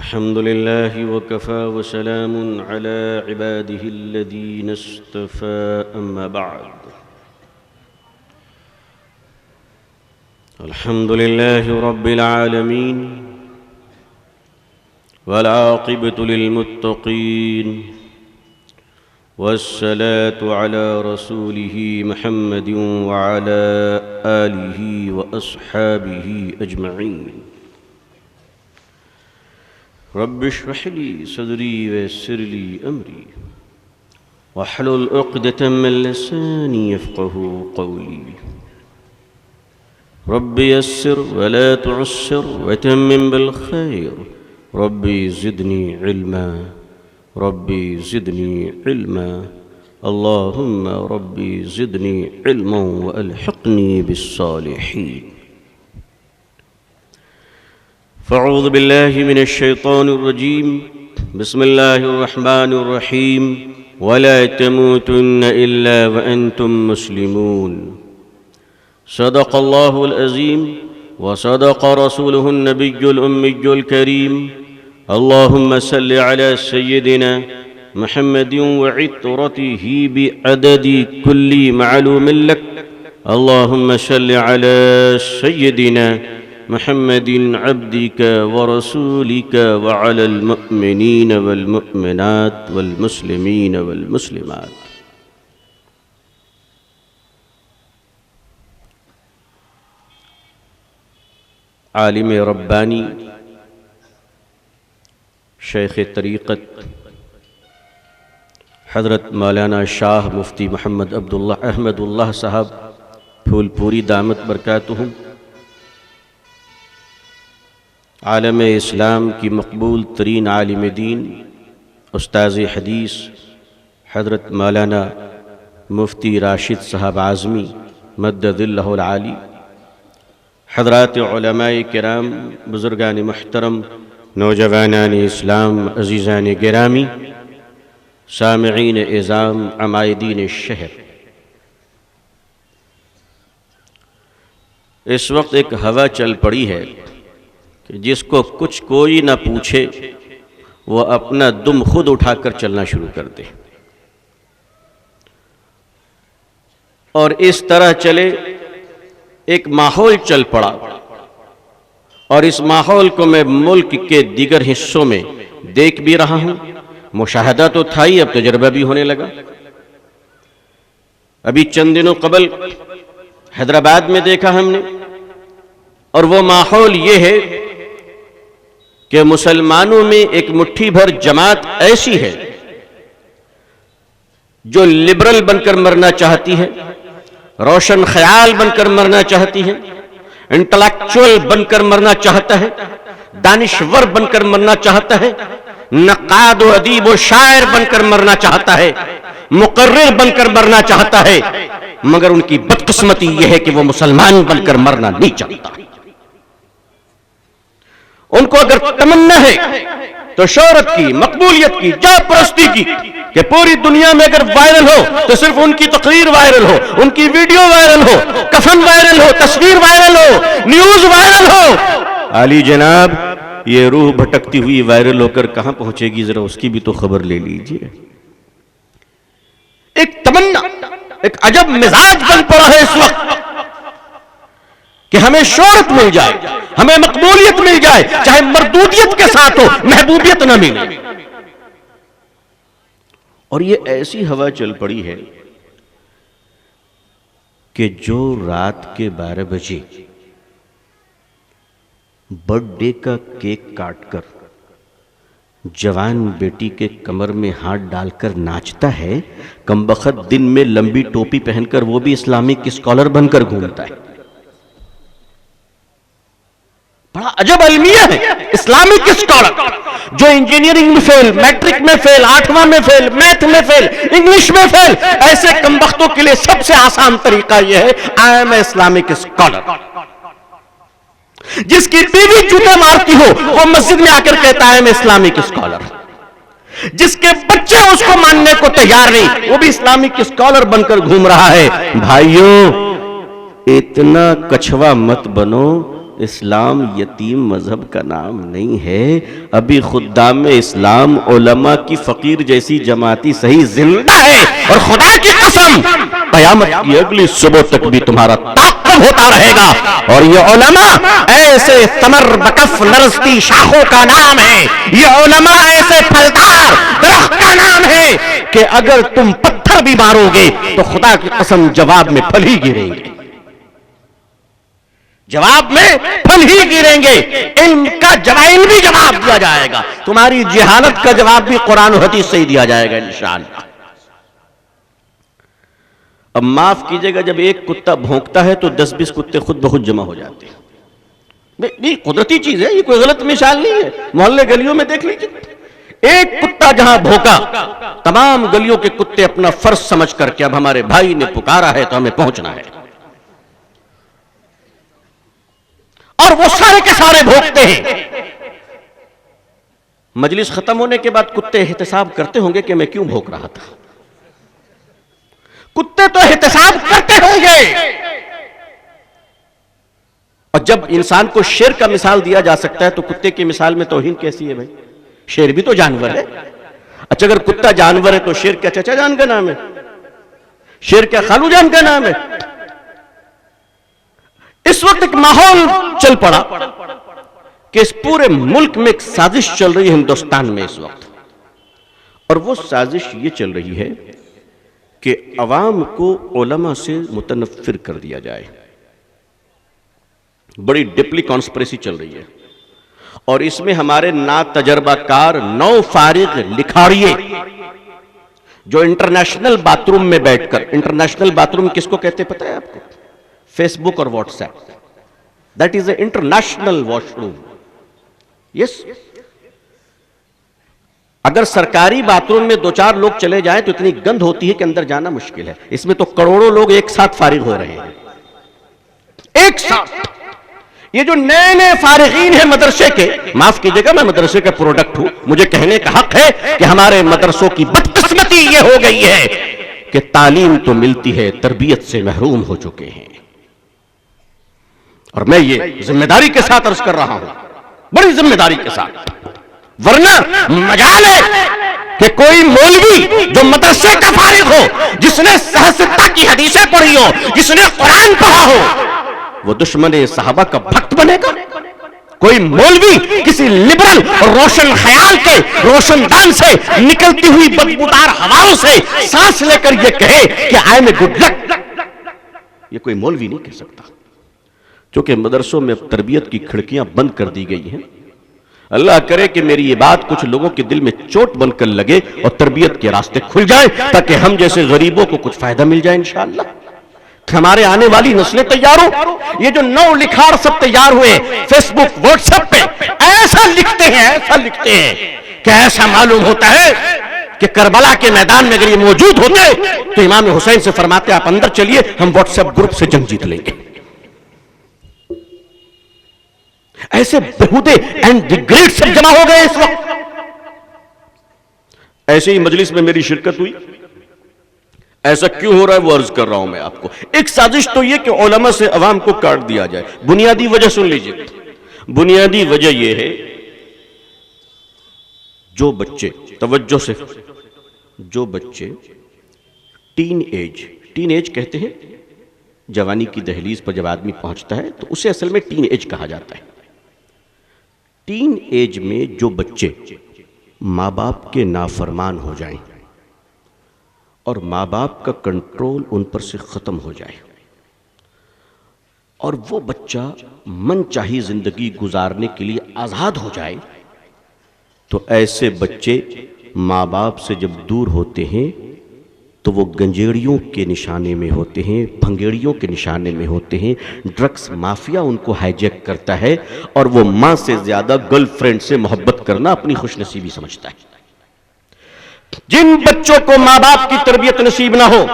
الحمد لله وكفى وسلام على عباده الذين اصطفى أما بعد. الحمد لله رب العالمين والعاقبة للمتقين والصلاة على رسوله محمد وعلى آله وأصحابه أجمعين. رب اشرح لي صدري ويسر لي أمري واحلل عقدة من لساني يفقهوا قولي. رب يسر ولا تعسر وتمم بالخير. ربي زدني علما ربي زدني علما اللهم ربي زدني علما وألحقني بالصالحين. فاعوذ بالله من الشيطان الرجيم. بسم الله الرحمن الرحيم. ولا تموتن إلا وأنتم مسلمون. صدق الله العظيم وصدق رسوله النبي الأمي الكريم. اللهم صل على سيدنا محمد وعطرته بعدد كل معلوم لك. اللهم صل على سيدنا محمد عبدك ورسولك وعلى المؤمنين والمؤمنات والمسلمين والمسلمات. عالم ربانی شیخ طریقت حضرت مولانا شاہ مفتی محمد عبداللہ احمد اللہ صاحب پھول پوری دامت برکاتہم، عالم اسلام کی مقبول ترین عالم دین استاذ حدیث حضرت مولانا مفتی راشد صاحب اعظمی مدد اللہ العالی، حضرات علماء کرام، بزرگان محترم، نوجوانان اسلام، عزیزان گرامی، سامعین اعظام، عمائدین الشہر. اس وقت ایک ہوا چل پڑی ہے کہ جس کو کچھ کوئی نہ پوچھے وہ اپنا دم خود اٹھا کر چلنا شروع کر دے، اور اس طرح چلے. ایک ماحول چل پڑا، اور اس ماحول کو میں ملک کے دیگر حصوں میں دیکھ بھی رہا ہوں. مشاہدہ تو تھا ہی، اب تجربہ بھی ہونے لگا. ابھی چند دنوں قبل حیدرآباد میں دیکھا ہم نے، اور وہ ماحول یہ ہے کہ مسلمانوں میں ایک مٹھی بھر جماعت ایسی ہے جو لبرل بن کر مرنا چاہتی ہے، روشن خیال بن کر مرنا چاہتی ہے، انٹلیکچول بن کر مرنا چاہتا ہے، دانشور بن کر مرنا چاہتا ہے، نقاد و ادیب و شاعر بن کر مرنا چاہتا ہے، مقرر بن کر مرنا چاہتا ہے، مگر ان کی بدقسمتی یہ ہے کہ وہ مسلمان بن کر مرنا نہیں چاہتا. ان کو اگر تمنا ہے تو شہرت کی، مقبولیت کی، جاہ پرستی کی، کہ پوری دنیا میں اگر وائرل ہو تو صرف ان کی تقریر وائرل ہو، ان کی ویڈیو وائرل ہو، کفن وائرل ہو، تصویر وائرل ہو، نیوز وائرل ہو. عالی جناب، یہ روح بھٹکتی ہوئی وائرل ہو کر کہاں پہنچے گی، ذرا اس کی بھی تو خبر لے لیجئے. ایک تمنا، ایک عجب مزاج بن پڑا ہے اس وقت کہ ہمیں شہرت مل جائے، ہمیں مقبولیت مل جائے، چاہے مردودیت کے ساتھ ہو، محبوبیت نہ ملے. اور یہ ایسی ہوا چل پڑی ہے کہ جو رات کے 12 بجے برتھ ڈے کا کیک کاٹ کر جوان بیٹی کے کمر میں ہاتھ ڈال کر ناچتا ہے، کمبخت دن میں لمبی ٹوپی پہن کر وہ بھی اسلامک اسکالر بن کر گھومتا ہے. بڑا عجب المیہ ہے اسلامک اسکالر، جو انجینئرنگ میں فیل، میٹرک میں فیل، 8واں میں فیل، میتھ میں فیل، انگلش میں فیل. ایسے کمبختوں کے لیے سب سے آسان طریقہ یہ ہے I am a Islamic scholar. جس کی بیوی جوتے مارتی ہو وہ مسجد میں آ کر کہتا ہے میں اسلامک اسکالر. جس کے بچے اس کو ماننے کو تیار نہیں وہ بھی اسلامک اسکالر بن کر گھوم رہا ہے. بھائیوں، اتنا کچھوا مت بنو اسلام یتیم مذہب کا نام نہیں ہے. ابھی خدام اسلام علماء کی فقیر جیسی جماعتی صحیح زندہ ہے, اور خدا کی قسم قیامت کی اگلی صبح تک بھی تمہارا تعاقب ہوتا رہے گا. اور یہ علماء ایسے ثمر بکف نرستی شاخوں کا نام ہے, یہ علماء ایسے پھلدار درخت کا نام ہے کہ اگر تم پتھر بھی مارو گے تو خدا کی قسم جواب میں پھل ہی گریں گے, جواب میں پھل ہی گریں گے. علم کا علمی جواب دیا جائے گا, تمہاری جہالت کا جواب بھی قرآن و حدیث سے ہی دیا جائے گا انشاءاللہ. اب معاف کیجئے گا, جب ایک کتا بھونکتا ہے تو 10-20 کتے خود بخود جمع ہو جاتے ہیں. یہ قدرتی چیز ہے, یہ کوئی غلط مثال نہیں ہے. محلے گلیوں میں دیکھ لیجئے, ایک کتا جہاں بھونکا تمام گلیوں کے کتے اپنا فرض سمجھ کر کے اب ہمارے بھائی نے پکارا ہے تو ہمیں پہنچنا ہے, اور وہ سارے کے سارے بھونکتے ہیں. مجلس ختم ہونے کے بعد کتے احتساب کرتے ہوں گے کہ میں کیوں بھونک رہا تھا. کتے تو احتساب کرتے ہوں گے. اور جب انسان کو شیر کا مثال دیا جا سکتا ہے تو کتے کی مثال میں توہین کیسی ہے بھائی؟ شیر بھی تو جانور ہے. اچھا اگر کتا جانور ہے تو شیر کیا چچا جان کا نام ہے؟ شیر کیا خالو جان کا نام ہے؟ اس وقت ایک ماحول چل پڑا کہ اس پورے ملک میں ایک سازش چل رہی ہے ہندوستان میں اس وقت, اور وہ سازش یہ چل رہی ہے کہ عوام کو علماء سے متنفر کر دیا جائے. بڑی ڈپلی کانسپریسی چل رہی ہے, اور اس میں ہمارے نا تجربہ کار نو فارغ لکھاڑیے جو انٹرنیشنل باتھ روم میں بیٹھ کر, انٹرنیشنل باتھ روم کس کو کہتے پتہ ہے آپ کو؟ فیس بک اور WhatsApp, that is a international washroom. Yes, اگر سرکاری باتھ روم میں 2-4 لوگ چلے جائیں تو اتنی گند ہوتی ہے کہ اندر جانا مشکل ہے. اس میں تو کروڑوں لوگ ایک ساتھ فارغ ہو رہے ہیں, ایک ساتھ. یہ جو نئے نئے فارغین ہیں مدرسے کے, معاف کیجئے گا میں مدرسے کا پروڈکٹ ہوں, مجھے کہنے کا حق ہے کہ ہمارے مدرسوں کی بدقسمتی یہ ہو گئی ہے کہ تعلیم تو ملتی ہے, تربیت سے محروم ہو چکے ہیں. اور میں یہ ذمہ داری کے ساتھ عرض کر رہا ہوں, بڑی ذمہ داری کے ساتھ, ورنہ مجال ہے کہ کوئی مولوی جو مدرسے کا فارغ ہو, جس نے سہستا کی حدیثیں پڑھی ہو, جس نے قرآن پڑھا ہو, وہ دشمن صحابہ کا بھکت بنے گا. کوئی مولوی کسی لبرل اور روشن خیال کے روشن دان سے نکلتی ہوئی بدبودار ہواؤں سے سانس لے کر یہ کہے کہ I am a good luck, یہ کوئی مولوی نہیں کہہ سکتا. چونکہ مدرسوں میں اب تربیت کی کھڑکیاں بند کر دی گئی ہیں. اللہ کرے کہ میری یہ بات کچھ لوگوں کے دل میں چوٹ بن کر لگے اور تربیت کے راستے کھل جائیں, تاکہ ہم جیسے غریبوں کو کچھ فائدہ مل جائے انشاءاللہ. ہمارے آنے والی نسلیں تیار ہو. یہ جو نو لکھار سب تیار ہوئے فیس بک واٹس ایپ پہ ایسا لکھتے ہیں کہ ایسا معلوم ہوتا ہے کہ کربلا کے میدان میں اگر یہ موجود ہوتے تو امام حسین سے فرماتے آپ اندر چلیے, ہم واٹس ایپ گروپ سے جنگ جیت لیں گے. ایسے بہودے اینڈ دی گریٹ سب جمع ہو گئے اس وقت. ایسے ہی مجلس میں میری شرکت ہوئی. ایسا کیوں ہو رہا ہے وہ عرض کر رہا ہوں میں آپ کو. ایک سازش تو یہ کہ علماء سے عوام کو کاٹ دیا جائے. بنیادی وجہ سن لیجئے, بنیادی وجہ یہ ہے جو بچے, توجہ سے, جو بچے ٹین ایج کہتے ہیں, جوانی کی دہلیز پر جب آدمی پہنچتا ہے تو اسے اصل میں ٹین ایج کہا جاتا ہے. ٹین ایج میں جو بچے ماں باپ کے نافرمان ہو جائیں اور ماں باپ کا کنٹرول ان پر سے ختم ہو جائے اور وہ بچہ من چاہی زندگی گزارنے کے لیے آزاد ہو جائے, تو ایسے بچے ماں باپ سے جب دور ہوتے ہیں تو وہ گنجیڑیوں کے نشانے میں ہوتے ہیں, بھنگیڑیوں کے نشانے میں ہوتے ہیں. ڈرگس مافیا ان کو ہائی جیک کرتا ہے اور وہ ماں سے زیادہ گرل فرینڈ سے محبت کرنا اپنی خوش نصیبی سمجھتا ہے. جن بچوں کو ماں باپ کی تربیت نصیب نہ ہو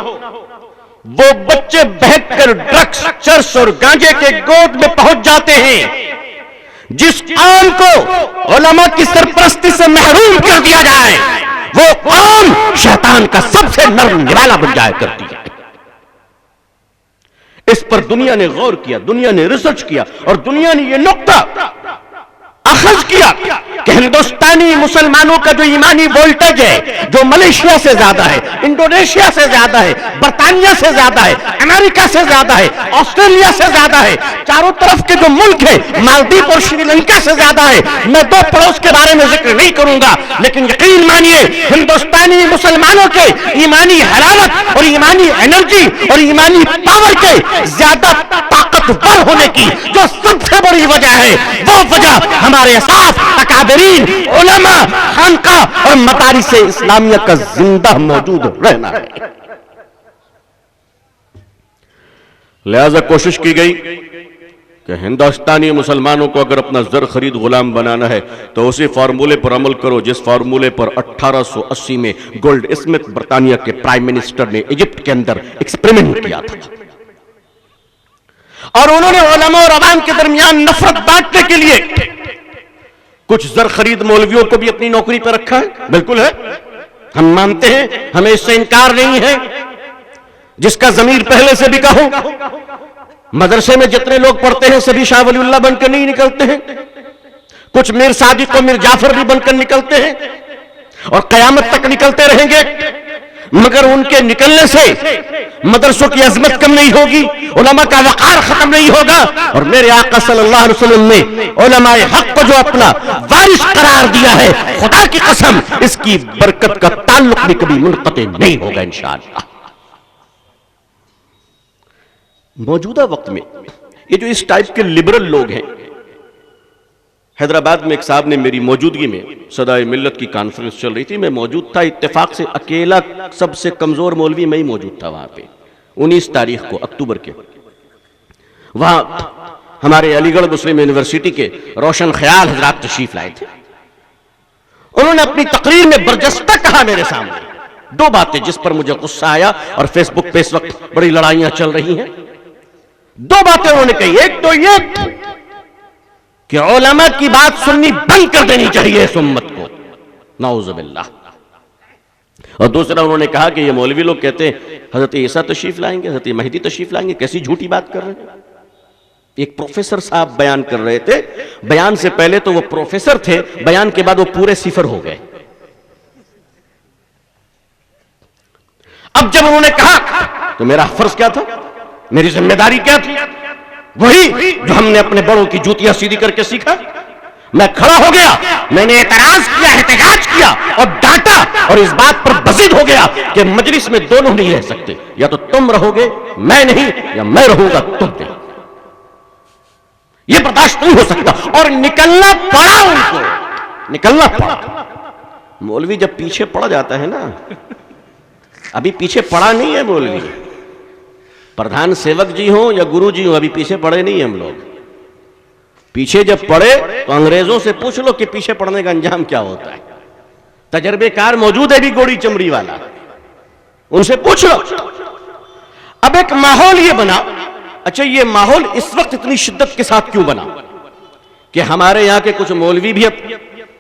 وہ بچے بہک کر ڈرگس, چرس اور گانجے کے گود میں پہنچ جاتے ہیں. جس قوم کو علماء کی سرپرستی سے محروم کر دیا جائے وہ قوم شیطان کا سب سے نرم نوالا بن جایا کرتی ہے. اس پر دنیا نے غور کیا، دنیا نے ریسرچ کیا، اور دنیا نے یہ نقطہ اخذ کیا کہ ہندوستانی مسلمانوں کا جو ایمانی وولٹیج ہے، جو ملیشیا سے زیادہ ہے، انڈونیشیا سے زیادہ ہے، برطانیہ سے زیادہ ہے، امریکہ سے زیادہ ہے، آسٹریلیا سے زیادہ ہے، چاروں طرف کے جو ملک ہیں مالدیپ اور شری لنکا سے زیادہ ہے۔ میں دو پڑوس کے بارے میں ذکر نہیں کروں گا، لیکن یقین مانیے ہندوستانی مسلمانوں کے ایمانی حرارت اور ایمانی انرجی اور ایمانی پاور کے زیادہ طاقتور ہونے کی جو سب سے بڑی وجہ ہے، وہ وجہ ہمارے ساتھ اکابرین، علماء، خانقاہ اور مدارس اسلامیہ کا زندہ موجود رہنا ہے۔ لہذا کوشش کی گئی کہ ہندوستانی مسلمانوں کو اگر اپنا زر خرید غلام بنانا ہے تو اسی فارمولے پر عمل کرو جس فارمولے پر 1880 میں گولڈ اسمتھ برطانیہ کے پرائم منسٹر نے ایجپٹ کے اندر ایکسپریمنٹ کیا تھا، اور انہوں نے علماء اور عوام کے درمیان نفرت بانٹنے کے لیے کچھ زر خرید مولویوں کو بھی اپنی نوکری پر رکھا ہے۔ بالکل ہے، ہم مانتے ہیں، ہمیں اس سے انکار نہیں ہے۔ جس کا ضمیر پہلے سے بھی کہو، مدرسے میں جتنے لوگ پڑھتے ہیں سبھی شاہ ولی اللہ بن کر نہیں نکلتے ہیں، کچھ میر صادق اور میر جعفر بھی بن کر نکلتے ہیں اور قیامت تک نکلتے رہیں گے، مگر ان کے نکلنے سے مدرسوں کی عظمت کم نہیں ہوگی، علماء کا وقار ختم نہیں ہوگا، اور میرے آقا صلی اللہ علیہ وسلم نے علماء حق کو جو اپنا وارث قرار دیا ہے، خدا کی قسم اس کی برکت کا تعلق بھی کبھی منقطع نہیں ہوگا انشاءاللہ۔ موجودہ وقت میں یہ جو اس ٹائپ کے لبرل لوگ ہیں، حیدرآباد میں ایک صاحب نے میری موجودگی میں صدائے ملت کی کانفرنس چل رہی تھی، میں موجود تھا، اتفاق سے اکیلا سب سے کمزور مولوی میں ہی موجود تھا وہاں پہ، 19 تاریخ کو اکتوبر کے۔ وہاں ہمارے علی گڑھ مسلم یونیورسٹی کے روشن خیال حضرات تشریف لائے تھے، انہوں نے اپنی تقریر میں برجستہ کہا میرے سامنے دو باتیں جس پر مجھے غصہ آیا، اور فیس بک پہ اس وقت بڑی لڑائیاں چل رہی ہیں۔ دو باتیں انہوں نے کہی، ایک تو یہ کہ علماء کی بات سننی بند کر دینی چاہیے اس امت کو، نعوذ باللہ، اور دوسرا انہوں نے کہا کہ یہ مولوی لوگ کہتے ہیں حضرت عیسیٰ تشریف لائیں گے، حضرت مہدی تشریف لائیں گے، کیسی جھوٹی بات کر رہے ہیں۔ ایک پروفیسر صاحب بیان کر رہے تھے، بیان سے پہلے تو وہ پروفیسر تھے، بیان کے بعد وہ پورے صفر ہو گئے۔ اب جب انہوں نے کہا تو میرا فرض کیا تھا، میری ذمہ داری کیا تھی؟ وہی جو ہم نے اپنے بڑوں کی جوتیاں سیدھی کر کے سیکھا۔ میں کھڑا ہو گیا، میں نے اعتراض کیا، احتجاج کیا اور ڈانٹا، اور اس بات پر بزد ہو گیا کہ مجلس میں دونوں نہیں رہ سکتے، یا تو تم رہو گے میں نہیں، یا میں رہوں گا تم نہیں، یہ برداشت نہیں ہو سکتا، اور نکلنا پڑا ان کو، نکلنا پڑا۔ مولوی جب پیچھے پڑ جاتا ہے نا، ابھی پیچھے پڑا نہیں ہے مولوی، پردھان سیوک جی ہوں یا گرو جی ہوں، ابھی پیچھے پڑے نہیں ہم لوگ۔ پیچھے جب پڑے تو انگریزوں سے پوچھ لو کہ پیچھے پڑنے کا انجام کیا ہوتا ہے، تجربے کار موجود ہے بھی گوڑی چمڑی والا، ان سے پوچھ لو۔ اب ایک ماحول یہ بنا، اچھا یہ ماحول اس وقت اتنی شدت کے ساتھ کیوں بنا کہ ہمارے یہاں کے کچھ مولوی بھی اب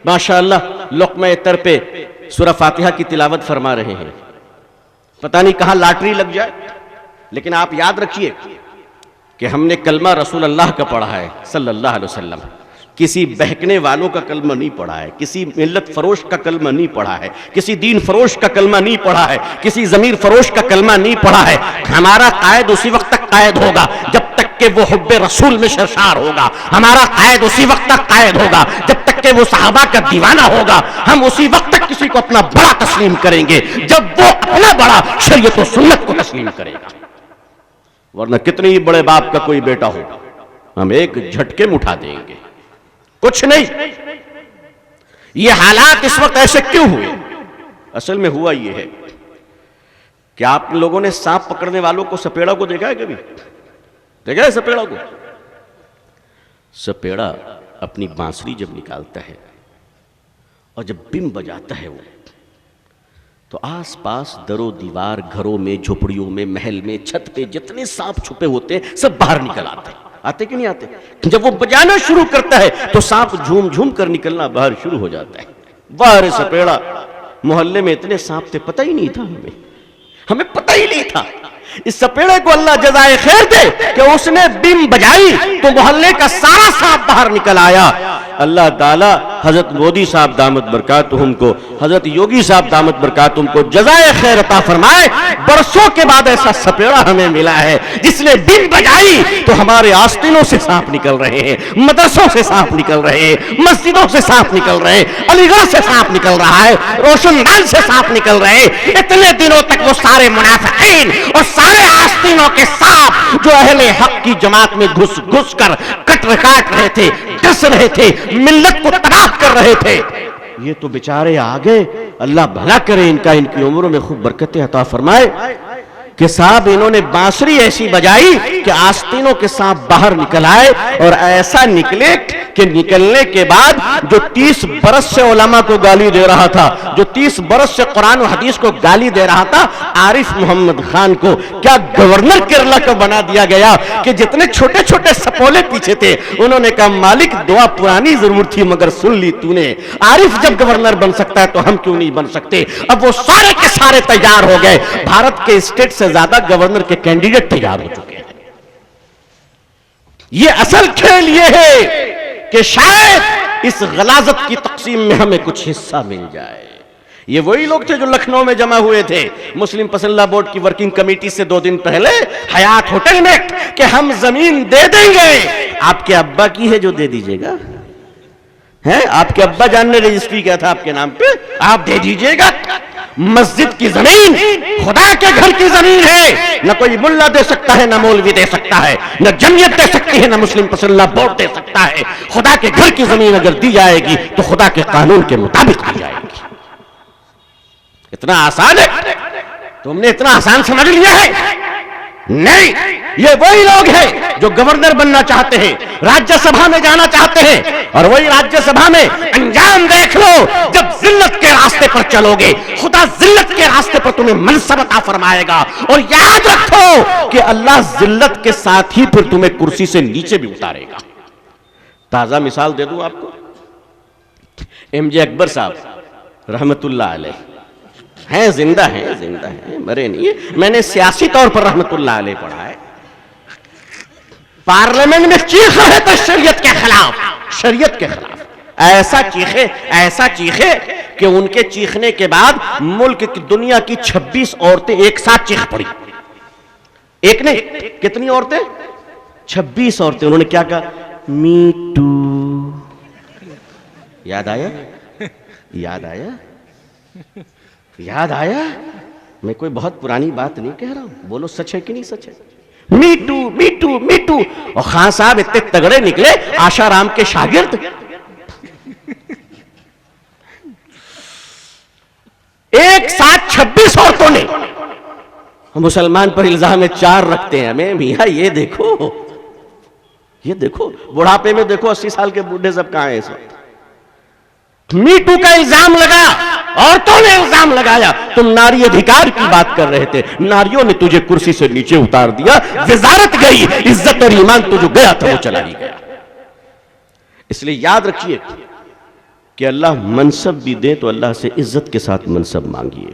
ماشاءاللہ لقمہ تر پہ سورہ فاتحہ کی تلاوت فرما رہے ہیں، پتہ نہیں کہاں لاٹری لگ جائے۔ لیکن آپ یاد رکھیے کہ ہم نے کلمہ رسول اللہ کا پڑھا ہے صلی اللہ علیہ وسلم، کسی بہکنے والوں کا کلمہ نہیں پڑھا ہے، کسی ملت فروش کا کلمہ نہیں پڑھا ہے، کسی دین فروش کا کلمہ نہیں پڑھا ہے، کسی ضمیر فروش کا کلمہ نہیں پڑھا ہے۔ ہمارا قائد اسی وقت تک قائد ہوگا جب تک کہ وہ حب رسول میں سرشار ہوگا، ہمارا قائد اسی وقت تک قائد ہوگا جب تک کہ وہ صحابہ کا دیوانہ ہوگا، ہم اسی وقت تک کسی کو اپنا بڑا تسلیم کریں گے جب وہ اپنا بڑا شریعت و سنت کو تسلیم کرے گا، ورنہ کتنے ہی بڑے باپ کا کوئی بیٹا ہو ہم ایک جھٹکے میں اٹھا دیں گے، کچھ نہیں۔ یہ حالات اس وقت ایسے کیوں ہوئے؟ اصل میں ہوا یہ ہے کہ آپ لوگوں نے سانپ پکڑنے والوں کو سپیڑا کو دیکھا ہے کبھی؟ دیکھا ہے سپیڑا کو؟ سپیڑا اپنی بانسری جب نکالتا ہے اور جب بم بجاتا ہے وہ، تو آس پاس در و دیوار، گھروں میں، جھوپڑیوں میں، محل میں، چھت پہ جتنے سانپ چھپے ہوتے ہیں سب باہر نکل آتے ہیں۔ آتے کہ نہیں آتے؟ جب وہ بجانا شروع کرتا ہے تو سانپ جھوم جھوم کر نکلنا باہر شروع ہو جاتا ہے۔ باہر سپیڑا، محلے میں اتنے سانپ تھے پتہ ہی نہیں تھا، ہمیں پتہ ہی نہیں تھا۔ اس سپیڑے کو اللہ جزائے خیر دے کہ اس نے بم بجائی تو محلے کا سارا سانپ باہر نکل آیا. اللہ تعالیٰ حضرت مودی صاحب دامت برکاتہم کو, حضرت یوگی صاحب دامت برکاتہم کو جزائے خیر عطا فرمائے. برسوں کے بعد ایسا سپیڑا ہمیں ملا ہے جس نے بم بجائی تو ہمارے آستینوں سے سانپ نکل رہے ہیں, مدرسوں سے سانپ نکل رہے ہیں, مسجدوں سے سانپ نکل رہے ہیں, علی گڑھ سے سانپ نکل رہا ہے, روشن دان سے سانپ نکل رہے ہیں. اتنے دنوں تک وہ سارے منافقین اور سارے آستینوں کے سانپ جو اہل حق کی جماعت میں گھس گھس کر کاٹ رہے تھے, ڈس رہے تھے, ملت کو تباہ کر رہے تھے, یہ تو بیچارے آگے. اللہ بھلا کرے ان کا, ان کی عمروں میں خوب برکتیں عطا فرمائے کہ صاحب انہوں نے بانسری ایسی بجائی کہ آستینوں کے سانپ باہر نکل آئے, اور ایسا نکلے کہ نکلنے کے بعد جو 30 برس سے علماء کو گالی دے رہا تھا, جو 30 برس سے قرآن و حدیث کو گالی دے رہا تھا, عارف محمد خان کو کیا گورنر کیرلا کا بنا دیا گیا کہ جتنے چھوٹے چھوٹے سپولے پیچھے تھے انہوں نے کہا مالک دعا پرانی ضرور تھی مگر سن لی تو نے, عارف جب گورنر بن سکتا ہے تو ہم کیوں نہیں بن سکتے. اب وہ سارے کے سارے تیار ہو گئے, بھارت کے اسٹیٹ سے زیادہ گورنر کے کینڈیڈیٹ تیار ہو چکے ہیں. یہ اصل کھیل یہ ہے کہ شاید اس غلاظت کی تقسیم میں ہمیں کچھ حصہ مل جائے. یہ وہی لوگ تھے جو لکھنؤ میں جمع ہوئے تھے مسلم پسندہ بورڈ کی ورکنگ کمیٹی سے 2 دن پہلے حیات ہوٹل میں کہ ہم زمین دے دیں گے. آپ کے ابا کی ہے جو دے دیجئے گا, ہے آپ کے ابا جان نے رجسٹری کیا تھا آپ کے نام پہ, آپ دے دیجئے گا. مسجد کی زمین خدا کے گھر کی زمین ہے, نہ کوئی ملا دے سکتا ہے, نہ مولوی دے سکتا ہے, نہ جمعیت دے سکتی ہے, نہ مسلم پسندہ بورڈ دے سکتا ہے. خدا کے گھر کی زمین اگر دی جائے گی تو خدا کے قانون کے مطابق دی جائے گی. اتنا آسان ہے, تم نے اتنا آسان سمجھ لیا ہے؟ نہیں, یہ وہی لوگ ہیں جو گورنر بننا چاہتے ہیں, راجیہ سبھا میں جانا چاہتے ہیں, اور وہی راجیہ سبھا میں انجام دیکھ لو جب ذلت کے راستے پر چلو گے خدا ذلت کے راستے پر تمہیں منصب عطا فرمائے گا. اور یاد رکھو کہ اللہ ذلت کے ساتھ ہی پھر تمہیں کرسی سے نیچے بھی اتارے گا. تازہ مثال دے دوں آپ کو, ایم جے اکبر صاحب رحمت اللہ علیہ ہیں, زندہ ہیں, مرے نہیں ہیں. میں نے سیاسی طور پر رحمت اللہ علیہ پڑھا ہے. پارلیمنٹ میں چیخ رہے تھے شریعت کے خلاف, ایسا چیخے کہ ان کے چیخنے کے بعد ملک کی دنیا کی 26 عورتیں ایک ساتھ چیخ پڑی. ایک نہیں, کتنی عورتیں؟ 26 عورتیں. انہوں نے کیا کہا؟ Me too. یاد آیا؟ میں کوئی بہت پرانی بات نہیں کہہ رہا ہوں, بولو سچ ہے کہ نہیں سچ ہے؟ Me too. اور خان صاحب اتنے تگڑے نکلے, آشا رام کے شاگرد, ایک ساتھ 26 عورتوں نے. مسلمان پر الزام 4 رکھتے ہیں ہمیں, میاں یہ دیکھو بڑھاپے میں دیکھو 80 سال کے بوڑھے سب کہاں ہیں اس وقت. می ٹو کا الزام لگا, عورتوں نے الزام لگایا. تم ناری ادھیکار کی بات کر رہے تھے, ناریوں نے تجھے کرسی سے نیچے اتار دیا, وزارت گئی, عزت اور ایمان تو جو گیا تھا وہ چلا ہی گیا. اس لیے یاد رکھیے کہ اللہ منصب بھی دے تو اللہ سے عزت کے ساتھ منصب مانگیے,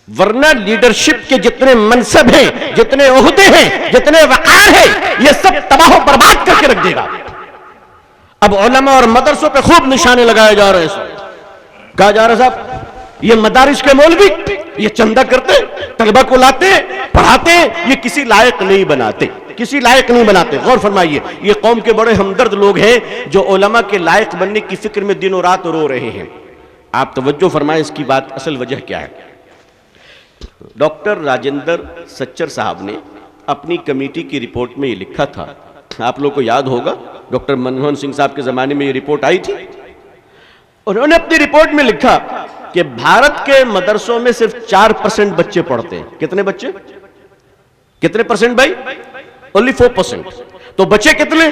ورنہ لیڈرشپ کے جتنے منصب ہیں, جتنے عہدے ہیں, جتنے وقار ہیں, یہ سب تباہ و برباد کر کے رکھ دے گا. اب علماء اور مدرسوں پہ خوب نشانے لگائے جا رہے ہیں. کہا جا رہا صاحب یہ مدارس کے مولوی یہ چندہ کرتے, طلبہ کو لاتے, پڑھاتے, یہ کسی لائق نہیں بناتے. غور فرمائیے, یہ قوم کے بڑے ہمدرد لوگ ہیں جو علماء کے لائق بننے کی فکر میں دن و رات رو رہے ہیں. آپ توجہ فرمائیں, اس کی بات اصل وجہ کیا ہے. ڈاکٹر راجندر سچر صاحب نے اپنی کمیٹی کی رپورٹ میں یہ لکھا تھا, آپ لوگ کو یاد ہوگا ڈاکٹر منموہن سنگھ صاحب کے زمانے میں یہ رپورٹ آئی تھی. انہوں نے اپنی رپورٹ میں لکھا کہ بھارت کے مدرسوں میں صرف 4% بچے پڑھتے ہیں. کتنے بچے؟ کتنے پرسنٹ بھائی؟ only 4%. تو بچے کتنے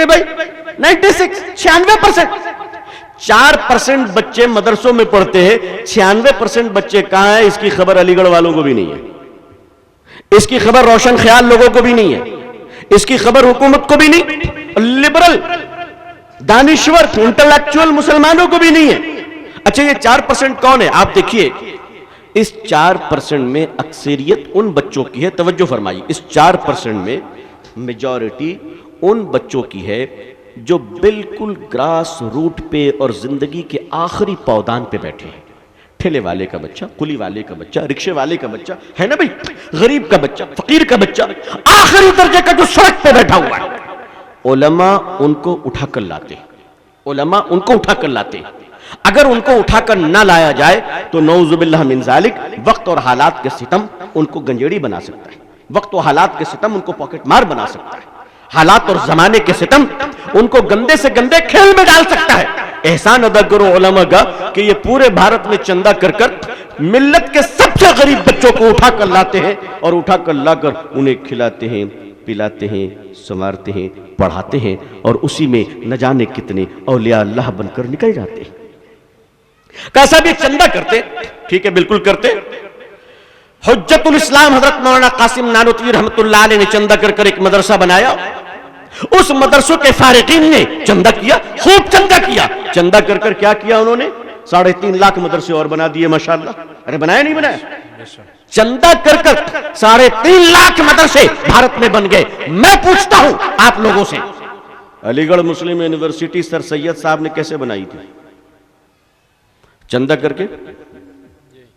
بھائی؟ 96%. 4% بچے مدرسوں میں پڑھتے ہیں, 96% بچے کہاں ہیں؟ اس کی خبر علی گڑھ والوں کو بھی نہیں ہے, اس کی خبر روشن خیال لوگوں کو بھی نہیں ہے, اس کی خبر حکومت کو بھی نہیں, لبرل دانشور انٹلیکچوئل مسلمانوں کو بھی نہیں ہے. اچھا یہ 4% کون ہے؟ آپ دیکھیے اس 4% میں اکثریت ان بچوں کی ہے، توجہ فرمائیے، اس 4% میں میجورٹی ان بچوں کی ہے جو بالکل گراس روٹ پہ اور زندگی کے آخری پودان پہ بیٹھے ہیں. ٹھیلے والے کا بچہ، کلی والے کا بچہ، رکشے والے کا بچہ ہے نا بھائی، غریب کا بچہ، فقیر کا بچہ، آخری درجے کا جو سڑک پہ بیٹھا ہوا ہے، علماء ان کو اٹھا کر لاتے ہیں. علماء ان کو اٹھا کر لاتے ہیں. اگر ان کو اٹھا کر نہ لایا جائے تو نعوذ باللہ من ذالک وقت اور حالات کے ستم ان کو گنجیڑی بنا سکتا ہے. وقت و حالات کے ستم ان کو پاکٹ مار بنا سکتا ہے. حالات اور زمانے کے ستم ان کو گندے سے گندے کھیل میں ڈال سکتا ہے. احسان ادا کرو علماء کا کہ یہ پورے بھارت میں چندہ کر کر ملت کے سب سے غریب بچوں کو اٹھا کر لاتے ہیں اور اٹھا کر لا کر انہیں کھلاتے ہیں، پلاتے ہیں، سنوارتے ہیں، پڑھاتے ہیں اور اسی میں نہ جانے کتنے اولیاء اللہ بن کر نکل جاتے ہیں. کیسا بھی چندہ کرتے، ٹھیک ہے بالکل کرتے. حجت الاسلام حضرت مولانا قاسم نانوتوی رحمت اللہ علیہ نے چندہ کر کر ایک مدرسہ بنایا. اس مدرسوں کے فارغین نے چندہ کیا، خوب چندہ کیا. چندہ کر کر کیا کیا انہوں نے؟ 3.5 لاکھ مدرسے اور بنا دیے ماشاءاللہ. ارے بنایا نہیں بنایا؟ چندہ کر کر 3.5 لاکھ مدرسے بھارت میں بن گئے. میں پوچھتا ہوں آپ لوگوں سے، علی گڑھ مسلم یونیورسٹی سر سید صاحب نے کیسے بنائی تھی؟ چندہ کر کے؟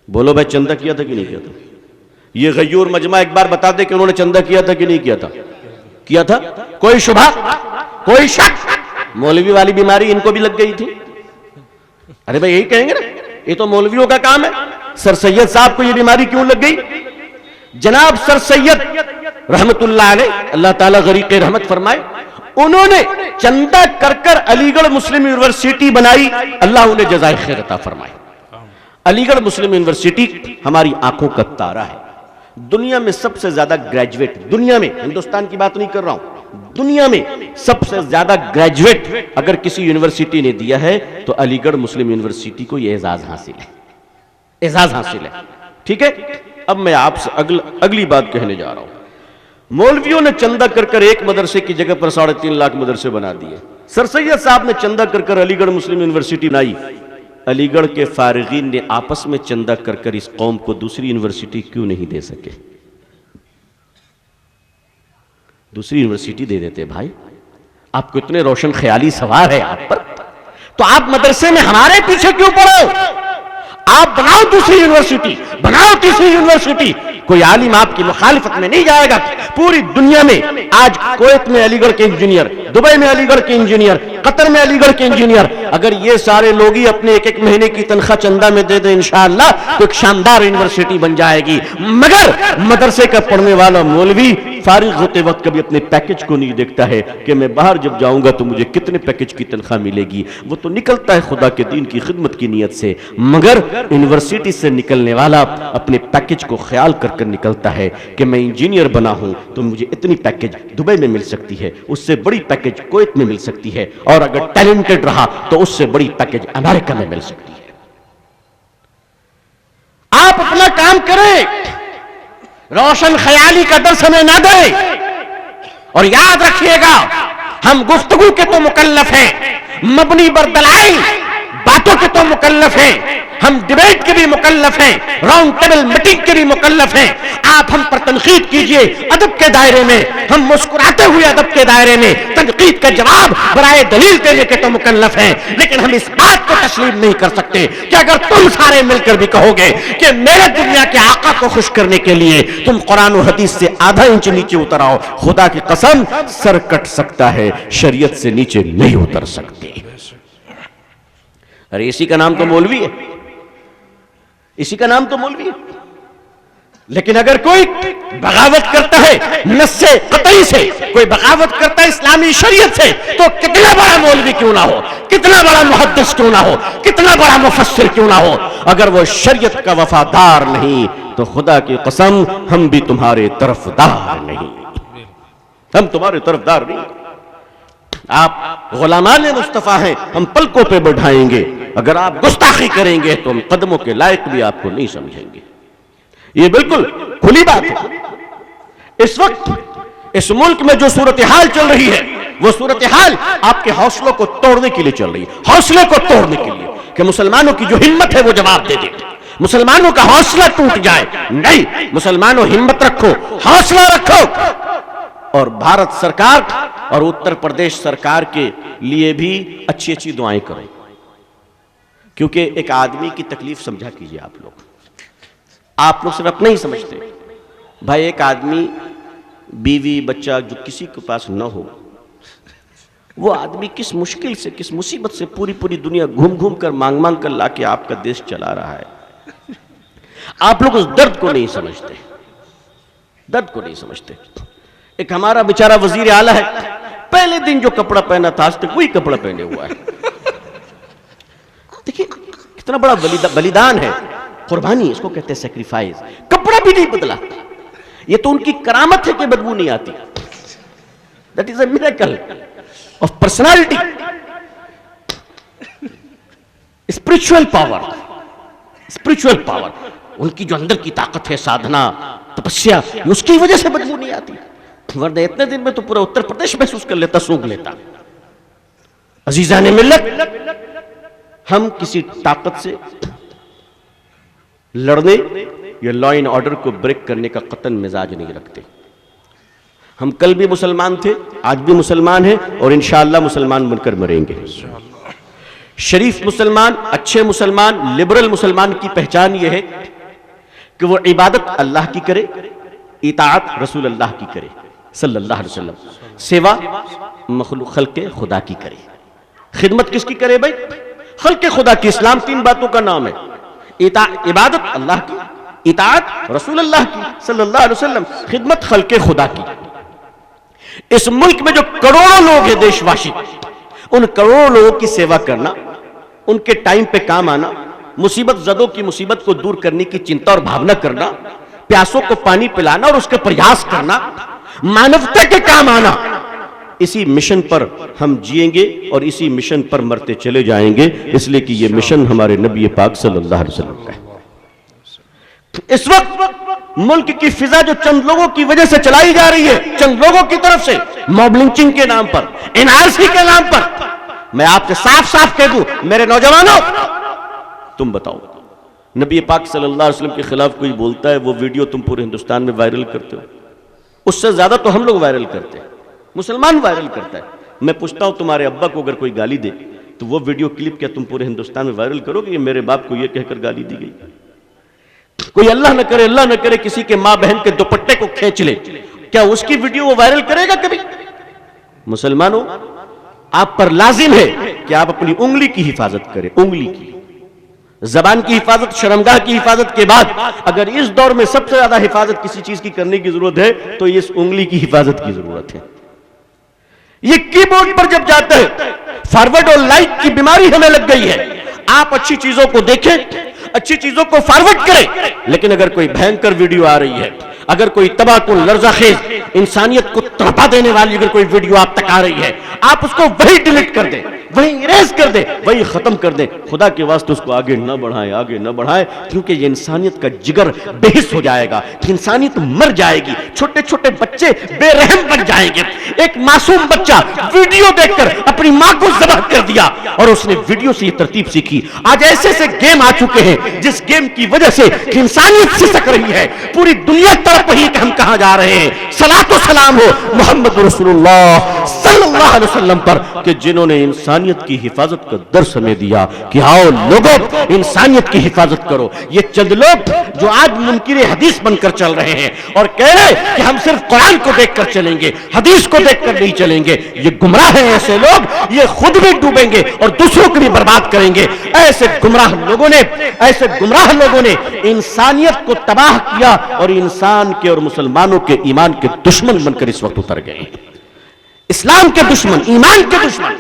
بولو بھائی چندہ کیا تھا کہ نہیں کیا تھا؟ یہ غیور مجمع ایک بار بتا دے کہ انہوں نے چندہ کیا تھا کہ نہیں کیا تھا؟ کیا تھا؟ کوئی شبہ، کوئی شک؟ مولوی والی بیماری ان کو بھی لگ گئی تھی. ارے بھائی یہی کہیں گے نا، یہ تو مولویوں کا کام ہے. سر سید صاحب کو یہ بیماری کیوں لگ گئی؟ جناب سر سید رحمت اللہ علیہ، اللہ تعالیٰ غریق رحمت فرمائے، انہوں نے چندہ کر کر علی گڑھ مسلم یونیورسٹی بنائی. اللہ انہیں جزائے خیر عطا فرمائے. علی گڑھ مسلم یونیورسٹی ہماری آنکھوں کا تارا ہے. دنیا میں سب سے زیادہ گریجویٹ، دنیا میں، ہندوستان کی بات نہیں کر رہا ہوں، دنیا میں سب سے زیادہ گریجویٹ اگر کسی یونیورسٹی نے دیا ہے تو علی گڑھ مسلم یونیورسٹی کو یہ اعزاز حاصل ہے. اعزاز حاصل ہے. ٹھیک ہے، اب میں آپ سے اگلی بات کہنے جا رہا ہوں. مولویوں نے چندہ کر کر ایک مدرسے کی جگہ پر 3.5 لاکھ مدرسے بنا دیے. سر سید صاحب نے چندہ کر کر علی گڑھ مسلم یونیورسٹی بنائی. علی گڑھ کے فارغین نے آپس میں چندہ کر کر اس قوم کو دوسری یونیورسٹی کیوں نہیں دے سکے؟ دوسری یونیورسٹی دے دیتے. بھائی آپ کو اتنے روشن خیالی سوار ہے آپ پر، تو آپ مدرسے میں ہمارے پیچھے کیوں پڑو؟ آپ بناؤ دوسری یونیورسٹی، بناؤ تیسری یونیورسٹی. کوئی عالم آپ کی مخالفت میں نہیں جائے گا. پوری دنیا میں آج کویت میں علی گڑھ کے انجینئر، دبئی میں علی گڑھ کے انجینئر، قطر میں علی گڑھ کے انجینئر، اگر یہ سارے لوگ ہی اپنے ایک مہینے کی تنخواہ چندہ میں دے دیں انشاءاللہ تو ایک شاندار یونیورسٹی بن جائے گی. مگر مدرسے کا پڑھنے والا مولوی فارغ ہوتے وقت کبھی اپنے پیکج کو نہیں دیکھتا ہے کہ میں باہر جب جاؤں گا تو مجھے کتنے پیکج کی تنخواہ ملے گی. وہ تو نکلتا ہے خدا کے دین کی خدمت کی نیت سے، مگر یونیورسٹی سے نکلنے والا اپنے پیکج کو خیال کر کر نکلتا ہے کہ میں انجینئر بنا ہوں تو مجھے اتنی پیکج دبئی میں مل سکتی ہے، اس سے بڑی پیکج کویت میں مل سکتی ہے، اور اگر ٹیلنٹڈ رہا تو اس سے بڑی پیکج امریکہ میں مل سکتی ہے. آپ اپنا کام کریں، روشن خیالی کا درس ہمیں نہ دیں. اور یاد رکھیے گا ہم گفتگو کے تو مکلف ہیں، مبنی بر دلائل باتوں کے تو مکلف ہیں، ہم ڈیبیٹ کے بھی مکلف ہیں، راؤنڈ ٹیبل میٹنگ کے بھی مکلف ہیں. آپ ہم پر تنقید کیجئے ادب کے دائرے میں، ہم مسکراتے ہوئے ادب کے دائرے میں تنقید کا جواب برائے دلیل دینے کے تو مکلف ہیں. لیکن ہم اس بات کو تسلیم نہیں کر سکتے کہ اگر تم سارے مل کر بھی کہو گے کہ میرے دنیا کے آقا کو خوش کرنے کے لیے تم قرآن و حدیث سے آدھا انچ نیچے اتر آؤ، خدا کی قسم سر کٹ سکتا ہے، شریعت سے نیچے نہیں اتر سکتے. ارے اسی کا نام تو مولوی ہے، اسی کا نام تو مولوی ہے. لیکن اگر کوئی بغاوت کرتا ہے نص قطعی سے، کوئی بغاوت کرتا ہے اسلامی شریعت سے، تو کتنا بڑا مولوی کیوں نہ ہو، کتنا بڑا محدث کیوں نہ ہو، کتنا بڑا مفسر کیوں نہ ہو، اگر وہ شریعت کا وفادار نہیں تو خدا کی قسم ہم بھی تمہارے طرفدار نہیں، ہم تمہارے طرفدار نہیں. آپ غلامان مصطفیٰ ہیں، ہم پلکوں پہ بڑھائیں گے. اگر آپ گستاخی کریں گے تو ہم قدموں کے لائق بھی آپ کو نہیں سمجھیں گے. یہ بالکل کھلی بات ہے. اس وقت اس ملک میں جو صورتحال چل رہی ہے وہ صورتحال آپ کے حوصلوں کو توڑنے کے لیے چل رہی ہے، حوصلے کو توڑنے کے لیے کہ مسلمانوں کی جو ہمت ہے وہ جواب دے دے. مسلمانوں کا حوصلہ ٹوٹ جائے. نہیں، مسلمانوں ہمت رکھو، حوصلہ رکھو، اور بھارت سرکار اور اتر پردیش سرکار کے لیے بھی اچھی اچھی دعائیں کرو. کیونکہ ایک آدمی کی تکلیف سمجھا کیجئے. آپ لوگ صرف اپنا ہی سمجھتے. بھائی ایک آدمی بیوی بچہ جو کسی کے پاس نہ ہو، وہ آدمی کس مشکل سے، کس مصیبت سے پوری پوری دنیا گھوم گھوم کر مانگ مانگ کر لا کے آپ کا دیش چلا رہا ہے. آپ لوگ اس درد کو نہیں سمجھتے، درد کو نہیں سمجھتے. ایک ہمارا بیچارہ وزیر اعلیٰ ہے، پہلے دن جو کپڑا پہنا تھا آج تک وہی کپڑا پہنے ہوا ہے. دیکھیں کتنا بڑا بلیدان ہے، قربانی اس کو کہتے ہیں سیکریفائز. کپڑا بھی نہیں بدلا. یہ تو ان کی کرامت ہے کہ بدبو نہیں آتی. That is a miracle of personality. Spiritual power. Spiritual power. ان کی جو اندر کی طاقت ہے، سادھنا، تپسیا، اس کی وجہ سے بدبو نہیں آتی. ورنہ اتنے دن میں تو پورا اتر پردیش محسوس کر لیتا، سونگ لیتا. عزیزان ملت، ہم کسی طاقت سے لڑنے یا لا اینڈ آرڈر کو بریک کرنے کا قطعاً مزاج نہیں رکھتے. ہم کل بھی مسلمان تھے، آج بھی مسلمان ہیں، اور انشاءاللہ مسلمان بن کر مریں گے. شریف مسلمان، اچھے مسلمان، لبرل مسلمان کی پہچان یہ ہے کہ وہ عبادت اللہ کی کرے، اطاعت رسول اللہ کی کرے صلی اللہ علیہ وسلم، سوا مخلوق خلق خدا کی کرے. خدمت کس کی کرے بھائی؟ خلق خدا کی. اسلام 3 باتوں کا نام ہے: عبادت اللہ کی، اطاعت رسول اللہ کی صلی اللہ علیہ وسلم، خدمت خلق خدا کی. اس ملک میں جو کروڑوں لوگ ہیں دیش واشی، ان کروڑوں لوگوں کی سیوا کرنا، ان کے ٹائم پہ کام آنا، مصیبت زدوں کی مصیبت کو دور کرنے کی چنتا اور بھاونا کرنا، پیاسوں کو پانی پلانا اور اس کے پریاس کرنا، مانوتا کے کام آنا، اسی مشن پر ہم جئیں گے اور اسی مشن پر مرتے چلے جائیں گے. اس لیے کہ یہ مشن ہمارے نبی پاک صلی اللہ علیہ وسلم کا ہے. اس وقت ملک کی فضا جو چند لوگوں کی وجہ سے چلائی جا رہی ہے، چند لوگوں کی طرف سے، موب لنچنگ کے نام پر، NRC کے نام پر، میں آپ سے صاف صاف کہہ دوں میرے نوجوانوں، تم بتاؤ نبی پاک صلی اللہ علیہ وسلم کے خلاف کوئی بولتا ہے، وہ ویڈیو تم پورے ہندوستان میں وائرل کرتے ہو. اس سے زیادہ تو ہم لوگ وائرل کرتے ہیں، مسلمان وائرل کرتا ہے. میں پوچھتا ہوں تمہارے ابا کو اگر کوئی گالی دے تو وہ ویڈیو کلپ کیا تم پورے ہندوستان میں وائرل کرو گے کہ میرے باپ کو یہ کہہ کر گالی دی گئی؟ کوئی اللہ نہ کرے کسی کے ماں بہن کے دوپٹے کو کھینچ لے، کیا اس کی ویڈیو وہ وائرل کرے گا کبھی؟ مسلمانوں، آپ پر لازم ہے کہ آپ اپنی انگلی کی حفاظت کریں. انگلی کی، زبان کی حفاظت، شرمگاہ کی حفاظت کے بعد اگر اس دور میں سب سے زیادہ حفاظت کسی چیز کی کرنے کی ضرورت ہے تو اس انگلی کی حفاظت کی ضرورت ہے. یہ کی بورڈ پر جب جاتا ہے، فارورڈ اور لائک کی بیماری ہمیں لگ گئی ہے. آپ اچھی چیزوں کو دیکھیں، اچھی چیزوں کو فارورڈ کریں، لیکن اگر کوئی بھینکر ویڈیو آ رہی ہے، اگر کوئی تباہ کن، لرزہ خیز، انسانیت کو تڑپا دینے والی اگر کوئی ویڈیو آپ تک آ رہی ہے، آپ اس کو وہی ڈیلیٹ کر دیں، وہی اریز کر دیں، وہی ختم کر دیں. خدا کے واسطے اس کو آگے نہ بڑھائیں، کیونکہ یہ انسانیت کا جگر بے حس ہو جائے گا، انسانیت مر جائے گی، چھوٹے چھوٹے بچے بے رحم بن جائیں گے. ایک معصوم بچہ ویڈیو دیکھ کر اپنی ماں کو ذبح کر دیا اور اس نے ویڈیو سے یہ ترتیب سیکھی. آج ایسے گیم آ چکے ہیں جس گیم کی وجہ سے انسانیت سسک رہی ہے، پوری دنیا تڑپ رہی ہے کہ ہم کہاں جا رہے ہیں. صلاۃ و سلام ہو محمد رسول اللہ صلی اللہ علیہ وسلم پر کہ جنہوں نے انسانیت کی حفاظت کا درس ہمیں دیا کہ آؤ لوگوں انسانیت کی حفاظت کرو. یہ چند لوگ جو آج منکر حدیث بن کر چل رہے ہیں اور کہہ رہے کہ ہم صرف قرآن کو دیکھ کر چلیں گے، حدیث کو دیکھ کر نہیں چلیں گے، یہ گمراہ ہیں. ایسے لوگ یہ خود بھی ڈوبیں گے اور دوسروں کو بھی برباد کریں گے. ایسے گمراہ لوگوں نے انسانیت کو تباہ کیا اور انسان کے اور مسلمانوں کے ایمان کے دشمن بن کر اس وقت اتر گئے ہیں. اسلام کے دشمن، ایمان کے دشمن،